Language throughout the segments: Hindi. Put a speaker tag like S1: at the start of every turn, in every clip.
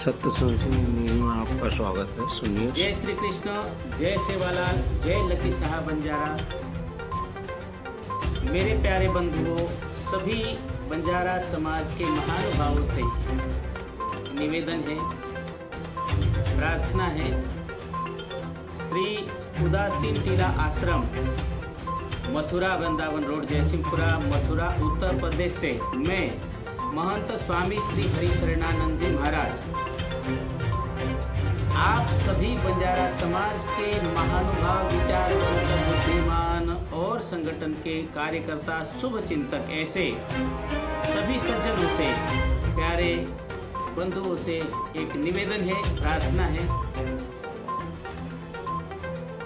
S1: सत्य संस्कृति में आपका स्वागत है। सुनिए।
S2: जय श्री कृष्ण, जय सेवालाल, जय लकी साहब बंजारा। मेरे प्यारे बंधुओं, सभी बंजारा समाज के महानुभावों से निवेदन है, प्रार्थना है। श्री उदासीन टीला आश्रम, मथुरा वृंदावन रोड, जयसिंहपुरा, मथुरा, उत्तर प्रदेश से मैं महंत स्वामी श्री हरिशरणानंद जी महाराज आप सभी बंजारा समाज के महानुभाव, विचारवंत, बुद्धिमान और संगठन के कार्यकर्ता, शुभ चिंतक, ऐसे सभी सज्जनों से, प्यारे बंधुओं से एक निवेदन है, प्रार्थना है।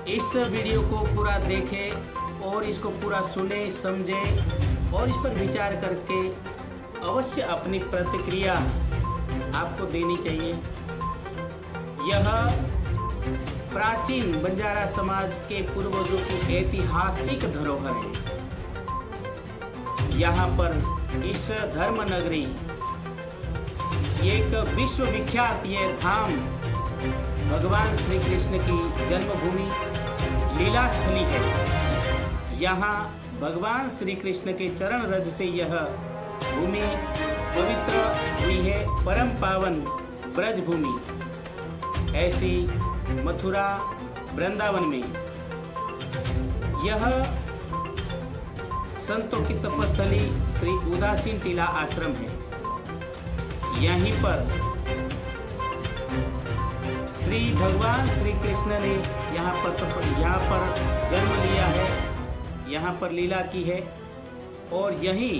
S2: इस वीडियो को पूरा देखें और इसको पूरा सुने, समझे और इस पर विचार करके अवश्य अपनी प्रतिक्रिया आपको देनी चाहिए। यह प्राचीन बंजारा समाज के पूर्वजों की ऐतिहासिक धरोहर है। यहाँ पर इस धर्म नगरी, एक विश्वविख्यात ये धाम भगवान श्री कृष्ण की जन्मभूमि, लीलास्थली है। यहाँ भगवान श्री कृष्ण के चरण रज से यह भूमि पवित्र हुई है, परम पावन ब्रज भूमि। ऐसी मथुरा वृंदावन में यह संतों की तपस्थली श्री उदासीन टीला आश्रम है। यहीं पर श्री भगवान श्री कृष्ण ने यहाँ पर जन्म लिया है, यहाँ पर लीला की है। और यही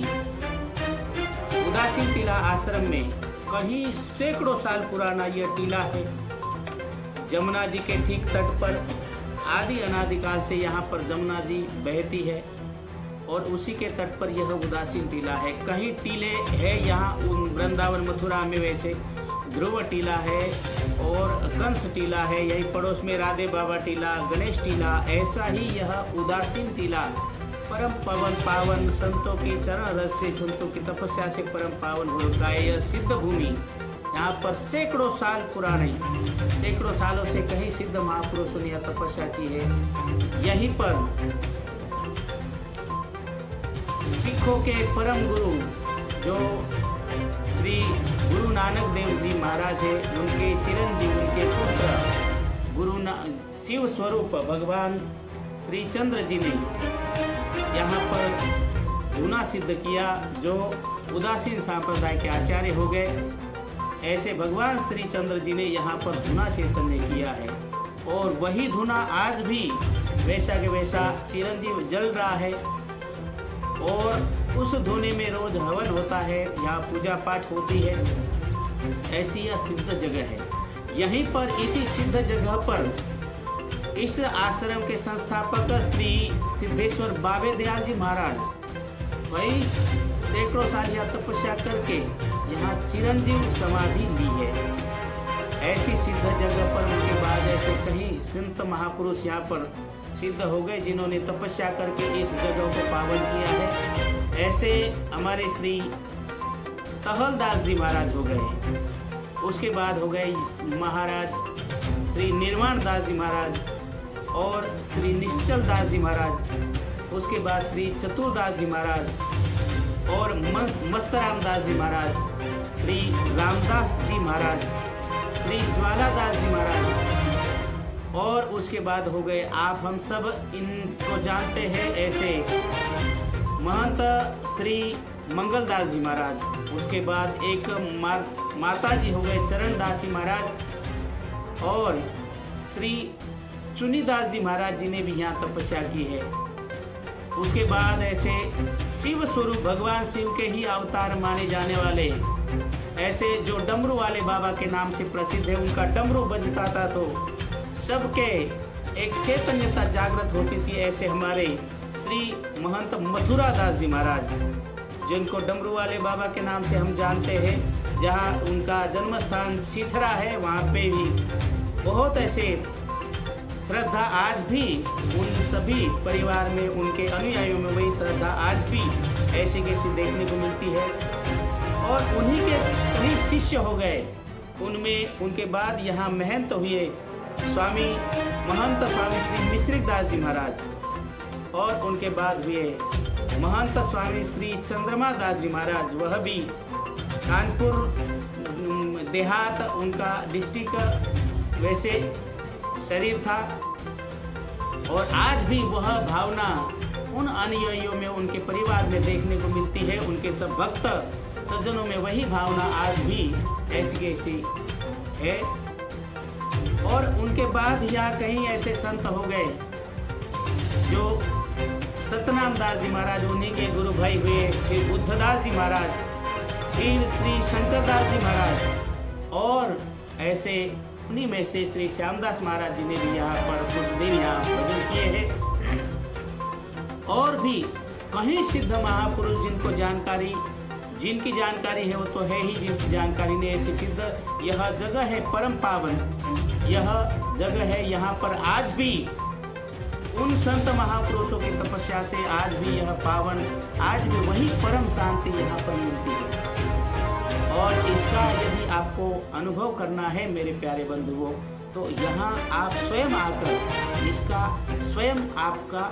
S2: उदासीन टीला आश्रम में कहीं सैकड़ों साल पुराना यह टीला है। जमुना जी के ठीक तट पर आदि अनादिकाल से यहाँ पर जमुना जी बहती है और उसी के तट पर यह उदासीन टीला है। कहीं टीले है यहाँ वृंदावन मथुरा में, वैसे ध्रुव टीला है और कंस टीला है, यही पड़ोस में राधे बाबा टीला, गणेश टीला। ऐसा ही यह उदासीन टीला परम पावन संतों की चरण रस से, संतों की तपस्या से परम पावन हो रखा है। यह सिद्ध भूमि, यहाँ पर सैकड़ों साल पुराने, सैकड़ों सालों से कहीं सिद्ध महापुरुषों ने तपस्या की है। यहीं पर सिखों के परम गुरु जो श्री गुरु नानक देव जी महाराज है, उनके चिरंजीव, उनके पुत्र शिव स्वरूप भगवान श्री चंद्र जी ने यहाँ पर धुना सिद्ध किया, जो उदासीन संप्रदाय के आचार्य हो गए। ऐसे भगवान श्री चंद्र जी ने यहाँ पर धुना चैतन्य किया है और वही धुना आज भी वैसा के वैसा चिरंजीव जल रहा है। और उस धुने में रोज हवन होता है, यहाँ पूजा पाठ होती है। ऐसी यह सिद्ध जगह है। यहीं पर इसी सिद्ध जगह पर इस आश्रम के संस्थापक श्री सिद्धेश्वर बाबे दयाल जी महाराज वही सैकड़ों साल यह तपस्या करके यहाँ चिरंजीव समाधि ली है। ऐसी सिद्ध जगह पर उनके बाद ऐसे कहीं संत महापुरुष यहाँ पर सिद्ध हो गए, जिन्होंने तपस्या करके इस जगह को पावन किया है। ऐसे हमारे श्री टहलदास जी महाराज हो गए, उसके बाद हो गए महाराज श्री निर्वाण दास जी महाराज और श्री निश्चल दास जी महाराज, उसके बाद श्री चतुरदास जी महाराज और मस्तराम दास जी महाराज, श्री रामदास जी महाराज, श्री ज्वालादास जी महाराज। और उसके बाद हो गए, आप हम सब इनको जानते हैं, ऐसे महंत श्री मंगलदास जी महाराज। उसके बाद एक माता जी हो गए चरणदास जी महाराज और श्री चुनीदास जी महाराज जी ने भी यहाँ तपस्या की है। उसके बाद ऐसे शिव स्वरूप भगवान शिव के ही अवतार माने जाने वाले, ऐसे जो डमरू वाले बाबा के नाम से प्रसिद्ध है, उनका डमरू बजता था तो सबके एक चैतन्यता जागृत होती थी। ऐसे हमारे श्री महंत मथुरा दास जी महाराज, जिनको डमरू वाले बाबा के नाम से हम जानते हैं, जहाँ उनका जन्म स्थान सीथरा है, वहाँ पे भी बहुत ऐसे श्रद्धा आज भी उन सभी परिवार में, उनके अनुयायियों में वही श्रद्धा आज भी ऐसी कैसी देखने को मिलती है। और उन्हीं के कई शिष्य हो गए उनमें उनके बाद यहाँ महंत हुए महंत स्वामी श्री मिश्रिक दास जी महाराज, और उनके बाद हुए महंत स्वामी श्री चंद्रमा दास जी महाराज। वह भी कानपुर देहात उनका डिस्ट्रिक्ट वैसे शरीर था, और आज भी वह भावना उन अनुयायियों में, उनके परिवार में देखने को मिलती है। उनके सब भक्त सज्जनों में वही भावना आज भी ऐसी कैसी है। और उनके बाद यहाँ कहीं ऐसे संत हो गए जो सतनाम दास जी महाराज, उन्हीं के गुरु भाई हुए, फिर बुद्धदास जी महाराज, फिर श्री शंकर दास जी महाराज, और ऐसे उन्हीं में से श्री श्यामदास महाराज जी ने भी यहाँ पर कुछ दिन यहाँ भजन किए हैं। और भी कहीं सिद्ध महापुरुष जिनकी जानकारी है वो तो है ही, जिनकी जानकारी नहीं ऐसी सिद्ध। यह जगह है परम पावन, यह जगह है यहाँ पर आज भी उन संत महापुरुषों की तपस्या से आज भी यह पावन, आज भी वही परम शांति यहाँ पर मिलती है। और इसका यदि आपको अनुभव करना है मेरे प्यारे बंधुओं, तो यहाँ आप स्वयं आकर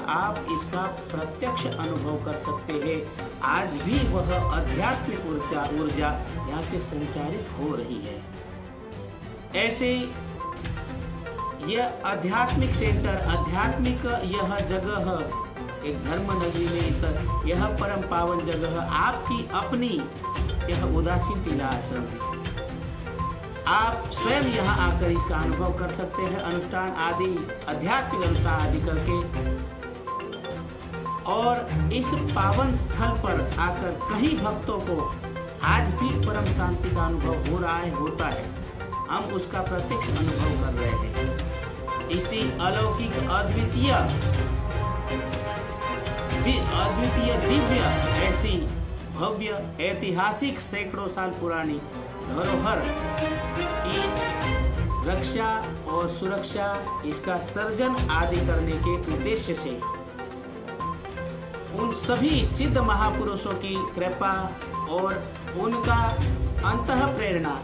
S2: आप इसका प्रत्यक्ष अनुभव कर सकते हैं। आज भी वह आध्यात्मिक ऊर्जा यहाँ से संचारित हो रही है। ऐसे यह आध्यात्मिक सेंटर, आध्यात्मिक यह जगह एक धर्म नगरी में यह परम पावन जगह आपकी अपनी यह उदासीन टीला आश्रम है। आप स्वयं यहाँ आकर इसका अनुभव कर सकते हैं, अनुष्ठान आदि, आध्यात्मिक अनुष्ठान आदि करके। और इस पावन स्थल पर आकर कहीं भक्तों को आज भी परम शांति का अनुभव हो रहा है, होता है। हम उसका प्रत्यक्ष अनुभव कर रहे हैं। इसी अलौकिक अद्वितीय दिव्य ऐसी भव्य ऐतिहासिक सैकड़ों साल पुरानी धरोहर की रक्षा और सुरक्षा, इसका सर्जन आदि करने के उद्देश्य से उन सभी सिद्ध महापुरुषों की कृपा और उनका अंतः प्रेरणा,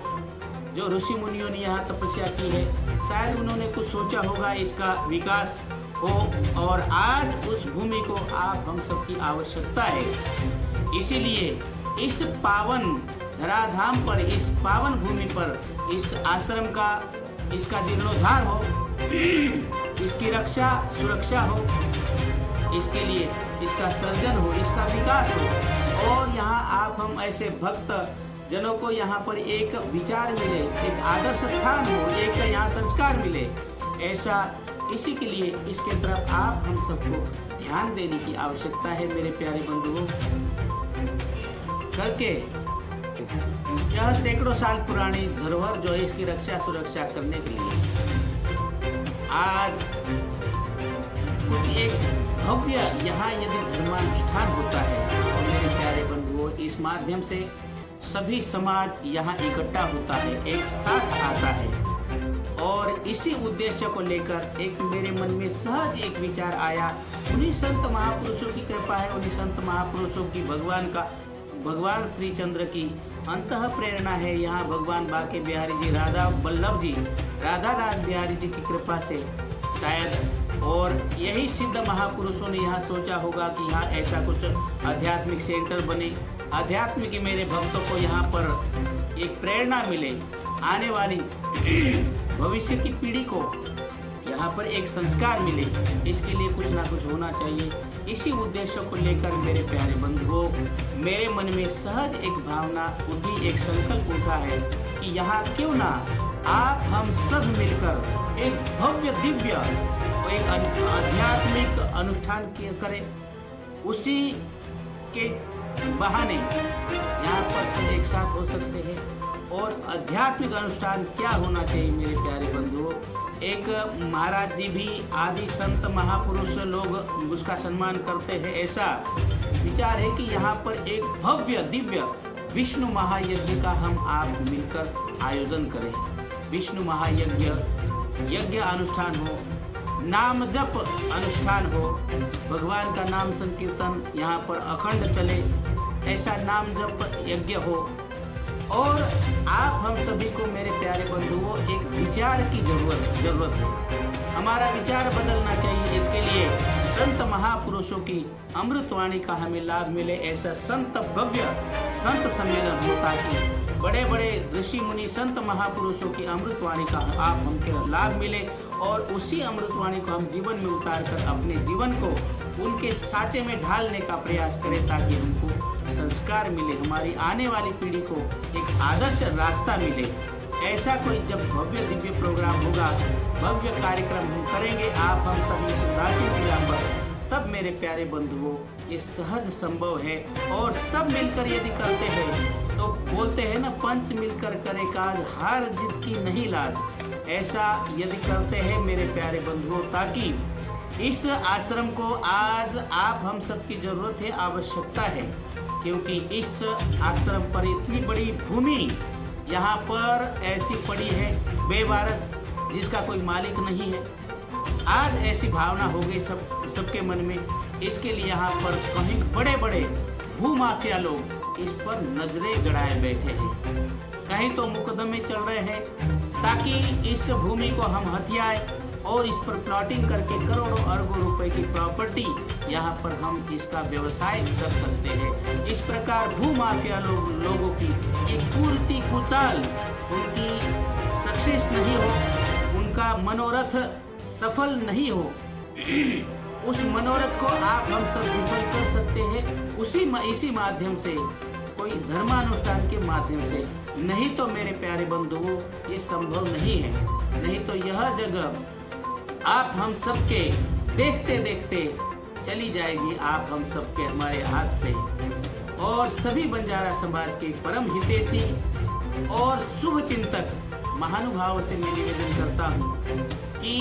S2: जो ऋषि मुनियों ने यहाँ तपस्या की है, शायद उन्होंने कुछ सोचा होगा इसका विकास हो, और आज उस भूमि को आप हम सबकी आवश्यकता है। इसीलिए इस पावन धराधाम पर, इस पावन भूमि पर इस आश्रम का, इसका जीर्णोद्धार हो, इसकी रक्षा सुरक्षा हो, इसके लिए इसका सर्जन हो, इसका विकास हो। और यहाँ आप हम ऐसे भक्त जनों को यहाँ पर एक विचार मिले, एक आदर्श स्थान हो, एक यहाँ संस्कार मिले, ऐसा इसी के लिए इसके तरफ आप हम सबको ध्यान देने की आवश्यकता है मेरे प्यारे बंधुओं। करके यह सैकड़ों साल पुरानी धरोहर जो है, इसकी रक्षा सुरक्षा करने के लिए आज कुछ एक भव्य यहाँ यदि धर्मानुष्ठान होता है, तो मेरे प्यारे बंधुओं, इस माध्यम से सभी समाज यहाँ इकट्ठा होता है, एक साथ आता है। और इसी उद्देश्य को लेकर एक मेरे मन में सहज एक विचार आया। उन्हीं संत महापुरुषों की कृपा है, उन्हीं संत महापुरुषों की भगवान श्री चंद्र की अंतः प्रेरणा है। यहाँ भगवान बाके बिहारी जी, राधा वल्लभ जी, राधा राज बिहारी जी की कृपा से शायद, और यही सिद्ध महापुरुषों ने यहाँ सोचा होगा कि यहाँ ऐसा कुछ आध्यात्मिक सेंटर बने, आध्यात्मिक मेरे भक्तों को यहाँ पर एक प्रेरणा मिले, आने वाली भविष्य की पीढ़ी को यहाँ पर एक संस्कार मिले, इसके लिए कुछ ना कुछ होना चाहिए। इसी उद्देश्य को लेकर मेरे प्यारे बंधुओं, मेरे मन में सहज एक भावना उठी, एक संकल्प उठा है कि यहाँ क्यों ना आप हम सब मिलकर एक भव्य दिव्य एक आध्यात्मिक अनुष्ठान करें। उसी के बहाने यहाँ पर सब एक साथ हो सकते हैं। और आध्यात्मिक अनुष्ठान क्या होना चाहिए मेरे प्यारे बंधुओं, एक महाराज जी भी आदि संत महापुरुष लोग उसका सम्मान करते हैं, ऐसा विचार है कि यहाँ पर एक भव्य दिव्य विष्णु महायज्ञ का हम आप मिलकर आयोजन करें। विष्णु महायज्ञ, यज्ञ अनुष्ठान हो, नाम जप अनुष्ठान हो, भगवान का नाम संकीर्तन यहाँ पर अखंड चले, ऐसा नाम जप यज्ञ हो। और आप हम सभी को मेरे प्यारे बंधुओं एक विचार की जरूरत है। हमारा विचार बदलना चाहिए। इसके लिए संत महापुरुषों की अमृतवाणी का हमें लाभ मिले। ऐसा संत भव्य संत सम्मेलन हो ताकि बड़े बड़े ऋषि मुनि संत महापुरुषों की अमृतवाणी का आप हमके लाभ मिले और उसी अमृतवाणी को हम जीवन में उतार कर अपने जीवन को उनके साँचे में ढालने का प्रयास करें ताकि हमको संस्कार मिले, हमारी आने वाली पीढ़ी को एक आदर्श रास्ता मिले। ऐसा कोई जब भव्य दिव्य प्रोग्राम होगा, भव्य कार्यक्रम हम करेंगे आप हम सभी उदासीन टीला पर, तब मेरे प्यारे बंधुओं ये सहज संभव है। और सब मिलकर यदि करते हैं तो बोलते हैं ना, पंच मिलकर करे काज, हार जीत की नहीं लाज। ऐसा यदि करते हैं मेरे प्यारे बंधुओं, ताकि इस आश्रम को आज आप हम सबकी जरूरत है, आवश्यकता है, क्योंकि इस आश्रम पर इतनी बड़ी भूमि यहाँ पर ऐसी पड़ी है बेवारस, जिसका कोई मालिक नहीं है। आज ऐसी भावना हो गई सबके मन में। इसके लिए यहाँ पर कहीं बड़े बड़े भूमाफिया लोग इस पर नजरें गड़ाए बैठे हैं, कहीं तो मुकदमे चल रहे हैं ताकि इस भूमि को हम हथियाएं और इस पर प्लॉटिंग करके करोड़ों अरबों रुपए की प्रॉपर्टी यहाँ पर हम इसका व्यवसाय कर सकते हैं। इस प्रकार भूमाफिया लोगों की एक पूर्ति कुचाल, उनकी सक्सेस नहीं हो, उनका मनोरथ सफल नहीं हो, उस मनोरथ को आप हम सब विफल कर सकते हैं इसी माध्यम से, कोई धर्मानुष्ठान के माध्यम से। नहीं तो मेरे प्यारे बंधुओं ये संभव नहीं है। नहीं तो यह जगह आप हम सबके देखते देखते चली जाएगी, आप हम सबके हमारे हाथ से। और सभी बंजारा समाज के परम हितैषी और शुभ चिंतक महानुभावों से मैं निवेदन करता हूँ कि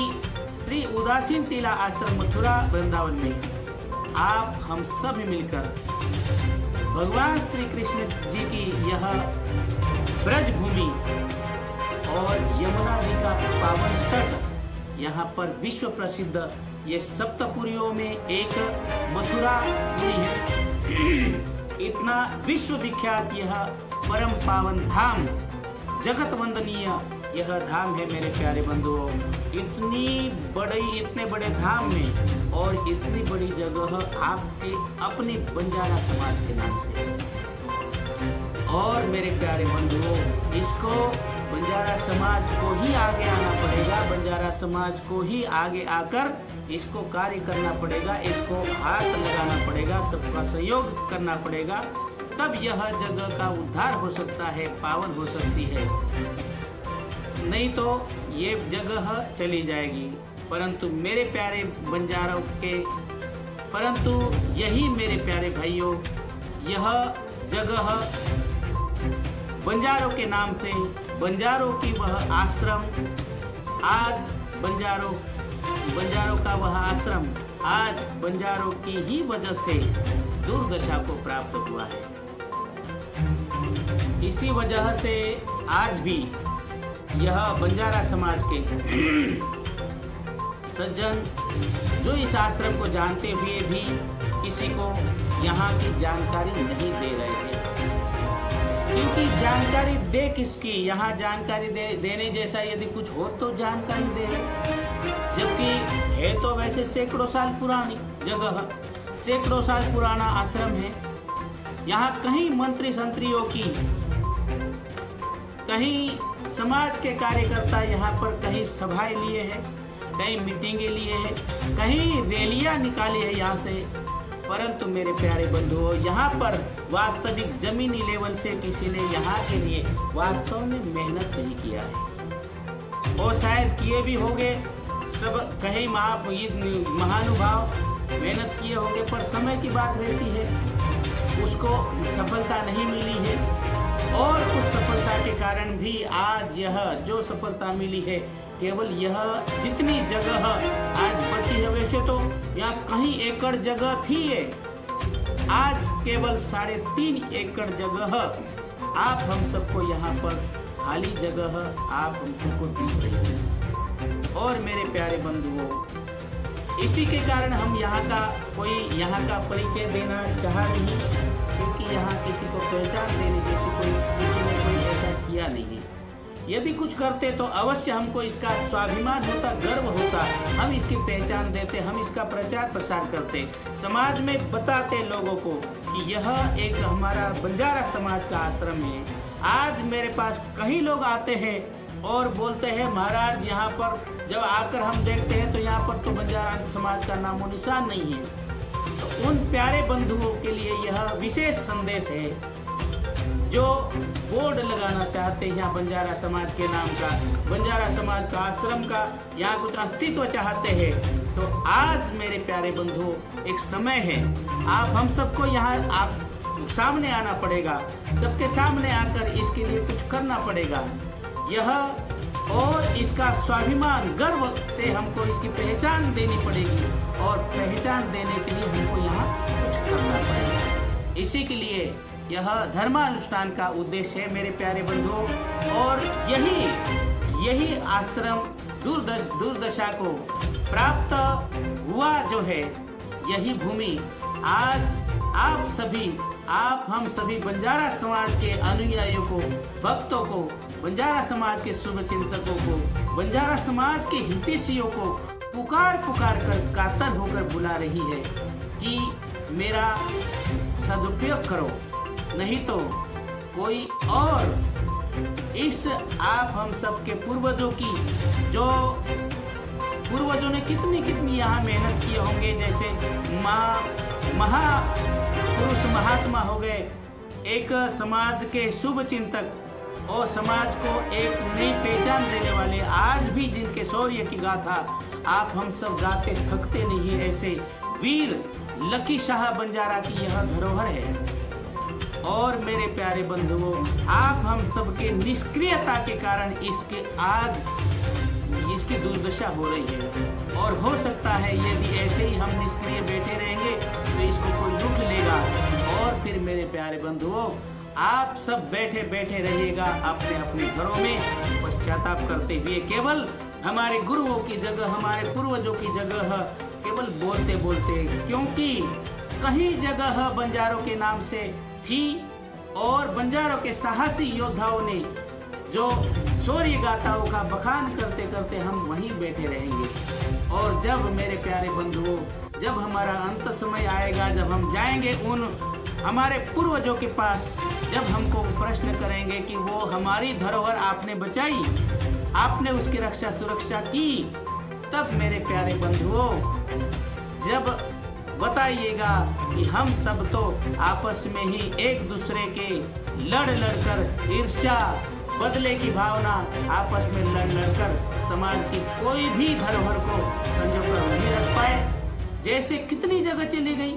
S2: श्री उदासीन टीला आश्रम मथुरा वृंदावन में आप हम सब मिलकर भगवान श्री कृष्ण जी की यह ब्रज भूमि और यमुना जी का पावन तट, यहाँ पर विश्व प्रसिद्ध ये सप्तपुरियों में एक मथुरापुरी है। इतना विश्व विख्यात यह परम पावन धाम, जगत वंदनीय यह धाम है मेरे प्यारे बंधुओं। इतने बड़े धाम में और इतनी बड़ी जगह आपके अपने बंजारा समाज के नाम से। और मेरे प्यारे बंधुओं, इसको बंजारा समाज को ही आगे आना पड़ेगा, बंजारा समाज को ही आगे आकर इसको कार्य करना पड़ेगा, इसको हाथ लगाना पड़ेगा, सबका सहयोग करना पड़ेगा, तब यह जगह का उद्धार हो सकता है, पावन हो सकती है। नहीं तो ये जगह चली जाएगी। परंतु मेरे प्यारे बंजारों के, परंतु यही मेरे प्यारे भाइयों, यह जगह बंजारों के नाम से, बंजारों की वह आश्रम आज बंजारों का वह आश्रम आज बंजारों की ही वजह से दुर्दशा को प्राप्त हुआ है। इसी वजह से आज भी यह बंजारा समाज के सज्जन जो इस आश्रम को जानते हुए भी किसी को यहाँ की जानकारी नहीं दे रहे थे, क्योंकि जानकारी दे किसकी, यहाँ जानकारी देने जैसा यदि कुछ हो तो जानकारी दे, जबकि है तो वैसे सैकड़ों साल पुरानी जगह, सैकड़ों साल पुराना आश्रम है। यहाँ कहीं मंत्री संतरियों की, कहीं समाज के कार्यकर्ता यहाँ पर कहीं सभाएं लिए हैं, कहीं मीटिंगें लिए हैं, कहीं रैलियाँ निकाली है यहाँ से। परंतु मेरे प्यारे बंधुओं, यहाँ पर वास्तविक जमीनी लेवल से किसी ने यहाँ के लिए वास्तव में मेहनत नहीं किया है। और शायद किए भी होंगे, सब कहीं महानुभाव मेहनत किए होंगे, पर समय की बात रहती है, उसको सफलता नहीं मिली है। और कुछ सफलता के कारण भी आज यह जो सफलता मिली है, केवल यह जितनी जगह आज बची है, वैसे तो यहाँ कहीं एकड़ जगह थी है, आज केवल 3.5 एकड़ जगह आप हम सबको यहाँ पर खाली जगह आप हम सबको दिख रही है। और मेरे प्यारे बंधुओं, इसी के कारण हम यहाँ का परिचय देना चाह नहीं, क्योंकि यहाँ किसी को पहचान देने जैसी किसी ने कोई किया नहीं है। यदि कुछ करते तो अवश्य हमको इसका स्वाभिमान होता, गर्व होता, हम इसकी पहचान देते, हम इसका प्रचार प्रसार करते, समाज में बताते लोगों को कि यह एक हमारा बंजारा समाज का आश्रम है। आज मेरे पास कई लोग आते हैं और बोलते हैं महाराज यहाँ पर जब आकर हम देखते हैं तो यहाँ पर तो बंजारा समाज का नामो निशान नहीं है। तो उन प्यारे बंधुओं के लिए यह विशेष संदेश है जो बोर्ड लगाना चाहते हैं यहाँ बंजारा समाज के नाम का, बंजारा समाज का आश्रम का, यहाँ कुछ अस्तित्व चाहते हैं। तो आज मेरे प्यारे बंधुओं एक समय है, आप हम सबको यहाँ आप सामने आना पड़ेगा, सबके सामने आकर इसके लिए कुछ करना पड़ेगा। यह और इसका स्वाभिमान गर्व से हमको इसकी पहचान देनी पड़ेगी और पहचान देने के लिए हमको यहाँ कुछ करना पड़ेगा। इसी के लिए यह धर्मानुष्ठान का उद्देश्य है मेरे प्यारे बंधुओं। और यही आश्रम दुर्दशा को प्राप्त हुआ जो है, यही भूमि आज आप हम सभी बंजारा समाज के अनुयायियों को, भक्तों को, बंजारा समाज के शुभ चिंतकों को, बंजारा समाज के हितैषियों को पुकार कर कातर होकर बुला रही है कि मेरा सदुपयोग करो, नहीं तो कोई और इस आप हम सब के पूर्वजों की, जो पूर्वजों ने कितनी यहाँ मेहनत किए होंगे, जैसे महापुरुष महात्मा हो गए, एक समाज के शुभ चिंतक और समाज को एक नई पहचान देने वाले, आज भी जिनके शौर्य की गाथा आप हम सब गाते थकते नहीं, ऐसे वीर लकी शाह बंजारा की यह धरोहर है। और मेरे प्यारे बंधुओं, आप हम सबके निष्क्रियता के कारण इसकी दुर्दशा हो रही है। और हो सकता है यदि ऐसे ही हम निष्क्रिय बैठे रहेंगे तो इसको कोई लूट लेगा और फिर मेरे प्यारे बंधुओं आप सब बैठे रहिएगा अपने अपने घरों में पश्चाताप करते हुए, केवल हमारे गुरुओं की जगह, हमारे पूर्वजों की जगह केवल बोलते, क्योंकि कहीं जगह बंजारों के नाम से थी और बंजारों के साहसी योद्धाओं ने जो शौर्य गाथाओं का बखान करते हम वहीं बैठे रहेंगे। और जब मेरे प्यारे बंधुओं, जब हमारा अंत समय आएगा, जब हम जाएंगे उन हमारे पूर्वजों के पास, जब हमको प्रश्न करेंगे कि वो हमारी धरोहर आपने बचाई, आपने उसकी रक्षा सुरक्षा की, तब मेरे प्यारे बंधुओं जब बताइएगा कि हम सब तो आपस में ही एक दूसरे के लड़ ईर्ष्या, बदले की भावना आपस में लड़ समाज की कोई भी धरोहर को संजोकर नहीं रख पाए। जैसे कितनी जगह चली गई,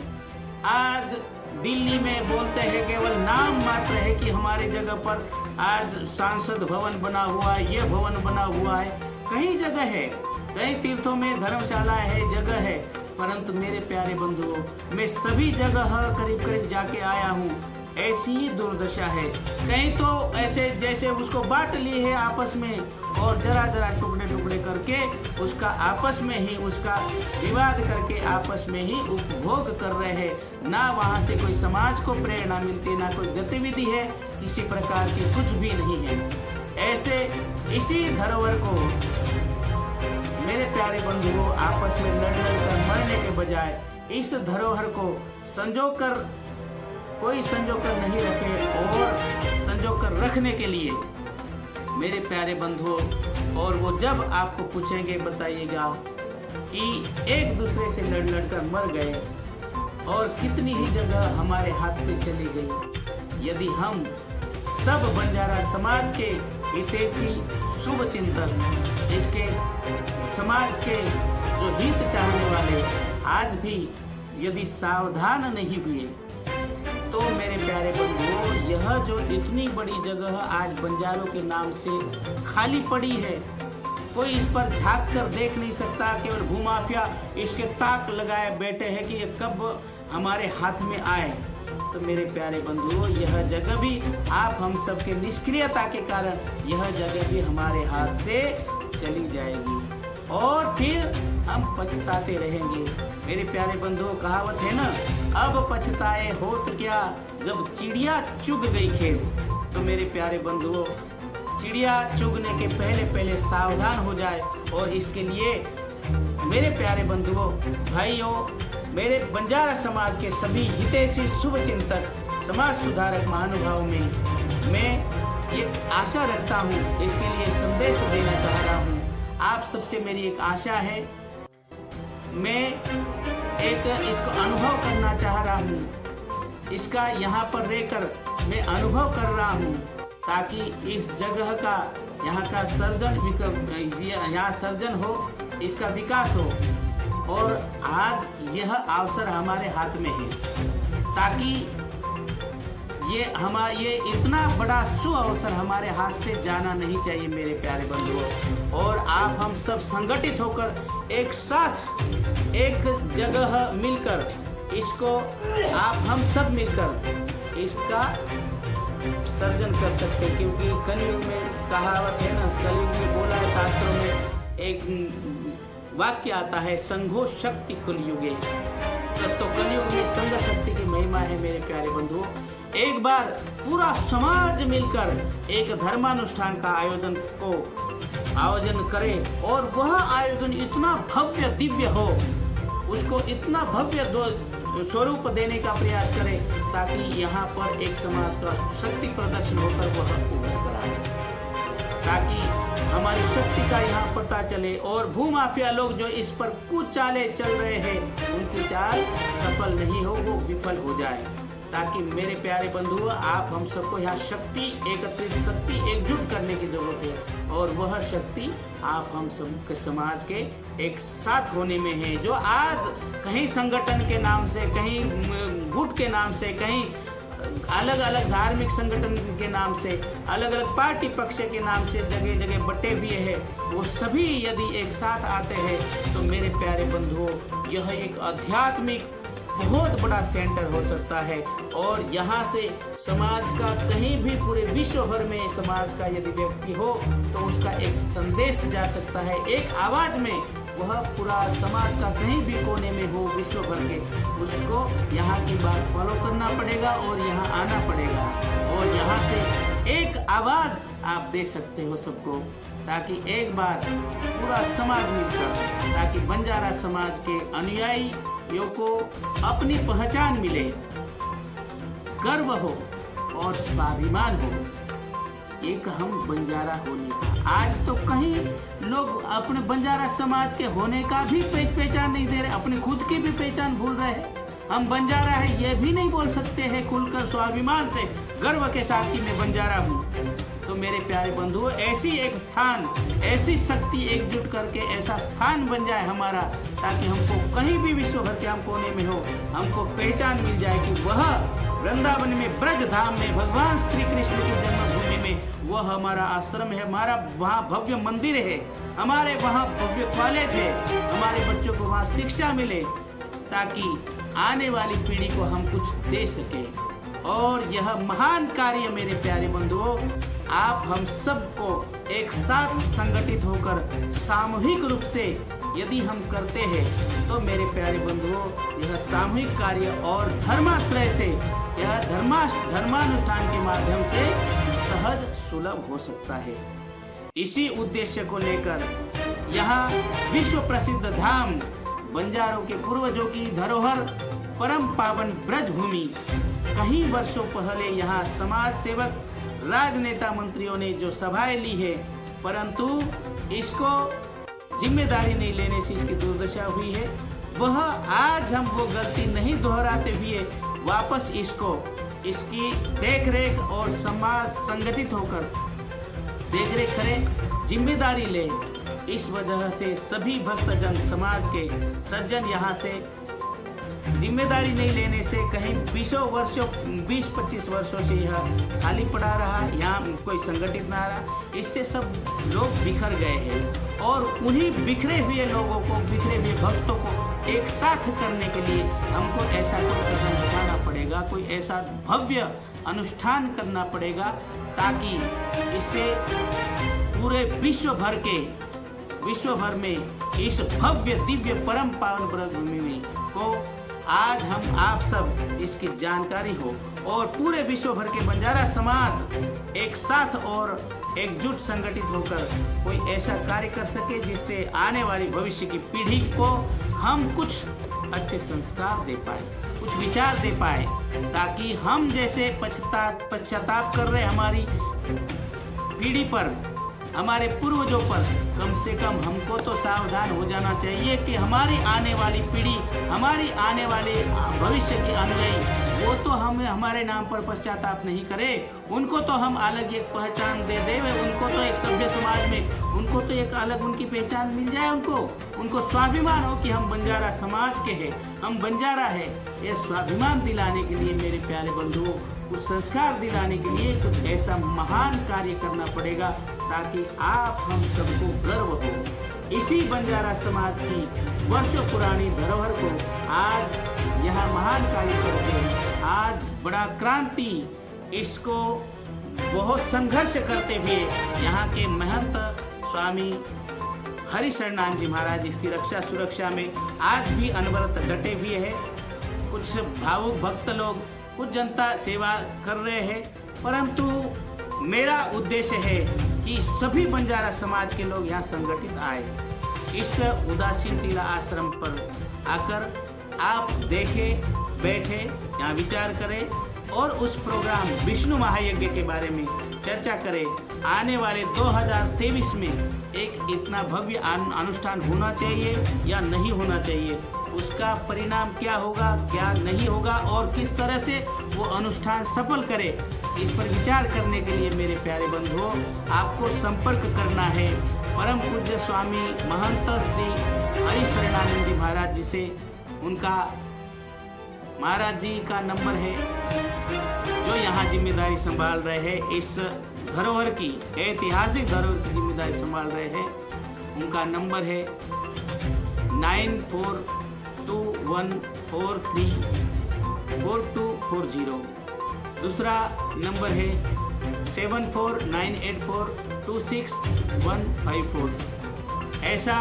S2: आज दिल्ली में बोलते हैं केवल नाम मात्र है कि हमारी जगह पर आज सांसद भवन बना हुआ है, ये भवन बना हुआ है, कई जगह है, कई तीर्थों में धर्मशाला है, जगह है, परंतु मेरे प्यारे बंधुओं मैं सभी जगह करीब जाके आया हूँ, ऐसी ही दुर्दशा है। कहीं तो ऐसे जैसे उसको बांट लिए है आपस में और जरा टुकड़े करके उसका आपस में ही उसका विवाद करके आपस में ही उपभोग कर रहे हैं। ना वहाँ से कोई समाज को प्रेरणा मिलती, ना कोई गतिविधि है, किसी प्रकार की कुछ भी नहीं है। ऐसे इसी धरोहर को मेरे प्यारे बंधुओं आपस में लड़ कर मरने के बजाय इस धरोहर को कोई संजो कर नहीं रखे और संजो कर रखने के लिए मेरे प्यारे बंधुओं, और वो जब आपको पूछेंगे बताइएगा कि एक दूसरे से लड़ कर मर गए और कितनी ही जगह हमारे हाथ से चली गई। यदि हम सब बंजारा समाज के हितैषी शुभ चिंतक, इसके समाज के जो हित चाहने वाले आज भी यदि सावधान नहीं हुए तो मेरे प्यारे बंधुओं यह जो इतनी बड़ी जगह आज बंजारों के नाम से खाली पड़ी है, कोई इस पर झांक कर देख नहीं सकता। केवल भूमाफिया इसके ताक लगाए बैठे हैं कि ये कब हमारे हाथ में आए। तो मेरे प्यारे बंधुओं यह जगह भी आप हम सबके निष्क्रियता के कारण यह जगह भी हमारे हाथ से चली जाएगी और फिर हम पछताते रहेंगे। मेरे प्यारे बंधुओं कहावत है ना, अब पछताए होत क्या जब चिड़िया चुग गई खेत। तो मेरे प्यारे बंधुओं चिड़िया चुगने के पहले पहले सावधान हो जाए। और इसके लिए मेरे प्यारे बंधुओं, भाइयों, मेरे बंजारा समाज के सभी हितैषी शुभचिंतक, समाज सुधारक महानुभावों में मैं ये आशा रखता हूँ, इसके लिए संदेश देना चाह रहा हूँ। आप सबसे मेरी एक आशा है, मैं एक इसको अनुभव करना चाह रहा हूँ, इसका यहाँ पर रहकर मैं अनुभव कर रहा हूँ, ताकि इस जगह का यहाँ का सर्जन हो, इसका विकास हो। और आज यह अवसर हमारे हाथ में है, ताकि ये इतना बड़ा सुअवसर हमारे हाथ से जाना नहीं चाहिए मेरे प्यारे बंधुओं। और आप हम सब संगठित होकर एक साथ एक जगह मिलकर इसको, आप हम सब मिलकर इसका सर्जन कर सकते हैं। क्योंकि कलयुग में कहावत है ना, कलयुग में बोला है शास्त्रों में, एक वाक्य आता है, संघो शक्ति कुलयुगे। तो कलयुग में संघ शक्ति की महिमा है मेरे प्यारे बंधुओं। एक बार पूरा समाज मिलकर एक धर्मानुष्ठान का आयोजन करे, और वह आयोजन इतना भव्य दिव्य हो, उसको इतना भव्य स्वरूप देने का प्रयास करे, ताकि यहाँ पर एक समाज का शक्ति प्रदर्शन होकर वह उभर कर आए, ताकि हमारी शक्ति का यहाँ पता चले। और भूमाफिया लोग जो इस पर कुछ चाले चल रहे हैं, उनकी चाल सफल नहीं हो, वो विफल हो जाए। ताकि मेरे प्यारे बंधुओं, आप हम सबको यहाँ शक्ति एकजुट करने की जरूरत है। और वह शक्ति आप हम सब के समाज के एक साथ होने में है। जो आज कहीं संगठन के नाम से, कहीं गुट के नाम से, कहीं अलग अलग धार्मिक संगठन के नाम से, अलग अलग पार्टी पक्ष के नाम से जगह जगह बटे हुए हैं, वो सभी यदि एक साथ आते हैं तो मेरे प्यारे बंधुओं, यह एक आध्यात्मिक बहुत बड़ा सेंटर हो सकता है। और यहाँ से समाज का कहीं भी पूरे विश्व भर में समाज का यदि व्यक्ति हो तो उसका एक संदेश जा सकता है, एक आवाज में वह पूरा समाज का कहीं भी कोने में हो विश्व भर के, उसको यहाँ की बात फॉलो करना पड़ेगा और यहाँ आना पड़ेगा। और यहाँ से एक आवाज आप दे सकते हो सबको, ताकि एक बार पूरा समाज मिलकर, ताकि बंजारा समाज के अनुयायियों को अपनी पहचान मिले, गर्व हो और स्वाभिमान हो एक हम बंजारा होने का। आज तो कहीं लोग अपने बंजारा समाज के होने का भी पहचान नहीं दे रहे, अपने खुद की भी पहचान भूल रहे हैं। हम बंजारा है ये भी नहीं बोल सकते हैं खुलकर स्वाभिमान से, गर्व के साथ कि मैं बंजारा हूँ। तो मेरे प्यारे बंधुओं, ऐसी एक स्थान, ऐसी शक्ति एकजुट करके ऐसा स्थान बन जाए हमारा, ताकि हमको कहीं भी विश्व भर के हम कोने में हो, हमको पहचान मिल जाए कि वह वृंदावन में, ब्रज धाम में, भगवान श्री कृष्ण की जन्मभूमि में वह हमारा आश्रम है, हमारा वहाँ भव्य मंदिर है, हमारे वहाँ भव्य कॉलेज है, हमारे बच्चों को वहाँ शिक्षा मिले, ताकि आने वाली पीढ़ी को हम कुछ दे सके। और यह महान कार्य मेरे प्यारे बंधुओं, आप हम सबको एक साथ संगठित होकर सामूहिक रूप से यदि हम करते हैं तो मेरे प्यारे बंधुओं, यह सामूहिक कार्य और धर्माश्रय से, यह धर्मानुष्ठान के माध्यम से सहज सुलभ हो सकता है। इसी उद्देश्य को लेकर यहाँ विश्व प्रसिद्ध धाम, बंजारों के पूर्वजों की धरोहर, परम पावन ब्रज भूमि, कई वर्षों पहले यहाँ समाज सेवक, राजनेता, मंत्रियों ने जो सभाएं ली है, परंतु इसको जिम्मेदारी नहीं लेने से इसकी दुर्दशा हुई है। वह आज हम वो गलती नहीं दोहराते हुए वापस इसकी देखरेख और समाज संगठित होकर देखरेख करें, जिम्मेदारी ले। इस वजह से सभी भक्तजन, समाज के सज्जन यहाँ से जिम्मेदारी नहीं लेने से कहीं 20-25 वर्षों से यह खाली पड़ा रहा, यहाँ कोई संगठित ना रहा। इससे सब लोग बिखर गए हैं और उन्हीं बिखरे हुए लोगों को, बिखरे हुए भक्तों को एक साथ करने के लिए हमको ऐसा कोई कदम उठाना पड़ेगा, कोई ऐसा भव्य अनुष्ठान करना पड़ेगा, ताकि इससे पूरे विश्व भर में इस भव्य दिव्य परम पावन ब्रजभूमि में को आज हम आप सब इसकी जानकारी हो और पूरे विश्व भर के बंजारा समाज एक साथ और एकजुट संगठित होकर कोई ऐसा कार्य कर सके जिससे आने वाली भविष्य की पीढ़ी को हम कुछ अच्छे संस्कार दे पाए, कुछ विचार दे पाए, ताकि हम जैसे पश्चाताप कर रहे हमारी पीढ़ी पर, हमारे पूर्वजों पर, कम से कम हमको तो सावधान हो जाना चाहिए कि हमारी आने वाली पीढ़ी, हमारी आने वाले भविष्य के अनुयायी वो तो हम हमारे नाम पर पश्चाताप नहीं करे, उनको तो हम अलग एक पहचान दे दे, उनको तो एक सभ्य समाज में उनको तो एक अलग उनकी पहचान मिल जाए, उनको स्वाभिमान हो कि हम बंजारा समाज के हैं, हम बंजारा है। ये स्वाभिमान दिलाने के लिए मेरे प्यारे बंधुओं, कुछ संस्कार दिलाने के लिए कुछ ऐसा महान कार्य करना पड़ेगा ताकि आप हम सबको गर्व हो। इसी बंजारा समाज की वर्षों पुरानी धरोहर को आज यहाँ महान कार्य करते, आज बड़ा क्रांति, इसको बहुत संघर्ष करते हुए यहाँ के महंत स्वामी हरिशरणानंद जी महाराज इसकी रक्षा सुरक्षा में आज भी अनवरत डटे हुए हैं। कुछ भावुक भक्त लोग, कुछ जनता सेवा कर रहे हैं, परंतु मेरा उद्देश्य है कि सभी बंजारा समाज के लोग यहाँ संगठित आए। इस उदासीन टीला आश्रम पर आकर आप देखें, बैठे, यहाँ विचार करें और उस प्रोग्राम विष्णु महायज्ञ के बारे में चर्चा करें। आने वाले 2023 में एक इतना भव्य अनुष्ठान होना चाहिए या नहीं होना चाहिए, उसका परिणाम क्या होगा, क्या नहीं होगा और किस तरह से वो अनुष्ठान सफल करे, इस पर विचार करने के लिए मेरे प्यारे बंधुओं आपको संपर्क करना है परम पूज्य स्वामी महंत श्री हरिशरणानंद जी महाराज जी से। उनका महाराज जी का नंबर है जो यहाँ जिम्मेदारी संभाल रहे हैं, इस धरोहर की, ऐतिहासिक धरोहर की जिम्मेदारी संभाल रहे हैं। उनका नंबर है 9421434240। दूसरा नंबर है 7498426154। ऐसा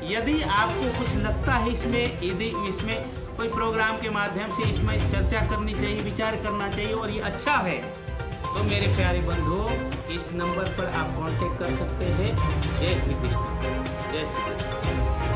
S2: यदि आपको कुछ लगता है इसमें कोई प्रोग्राम के माध्यम से इसमें चर्चा करनी चाहिए, विचार करना चाहिए और ये अच्छा है, तो मेरे प्यारे बंधुओं इस नंबर पर आप कांटेक्ट कर सकते हैं। जय श्री कृष्ण, जय श्री कृष्ण।